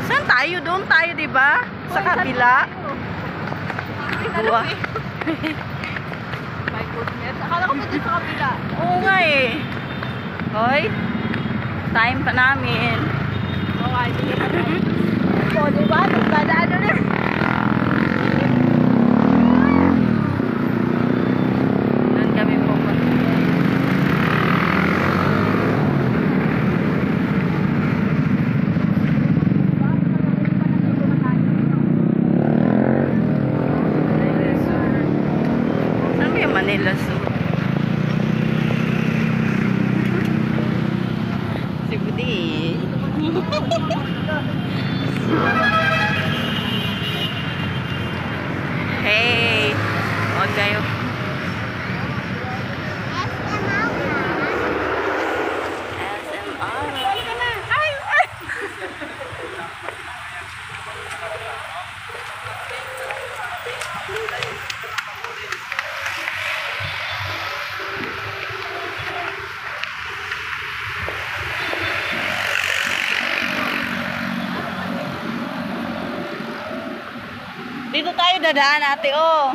Saan tayo? Doon tayo, diba? Sa kabila. Buwa. My goodness. Akala ko pa dun sa kabila. Oo nga eh. Hoy. Time pa namin. Oo, hindi ka pa tayo. O, diba? Nagdadaan ulit. Doon kami pupunta. Saan ba yung Manila Zoo? Si Budi. Hey, huwag kayo. SMR. Ay! Dito tayo dadaan, ate, oh.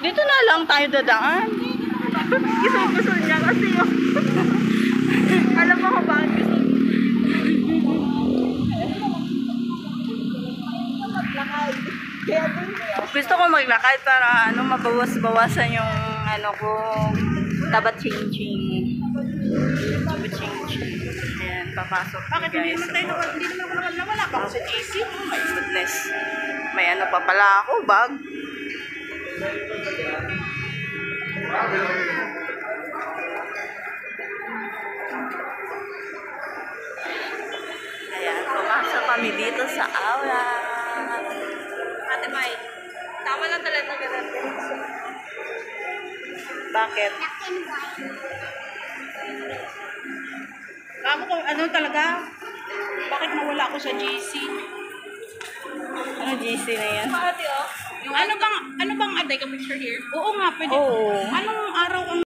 Dito na lang tayo dadaan. Gusto niya kasi yung... Alam mo ko bakit gusto niya. Maglakad. Kaya din Gusto ko maglakad para ano, mabawas-bawasan yung ano ko, tabat ching-ching. Tabat ching-ching. Ayan, papasok na bakit guys. hindi naman ako nakawala pa ako sa JC? My goodness. May ano pa pala ako, bag. Ayan, pumasok kami dito sa aula. Ate Mai, tama lang talaga ganun. Bakit? Kamo ko, ano talaga? Bakit nawala ako sa JC? Ano GC na yan? Ate, oh. Ano bang aday ka picture here? Oo nga, pwede. Oo. Anong araw ang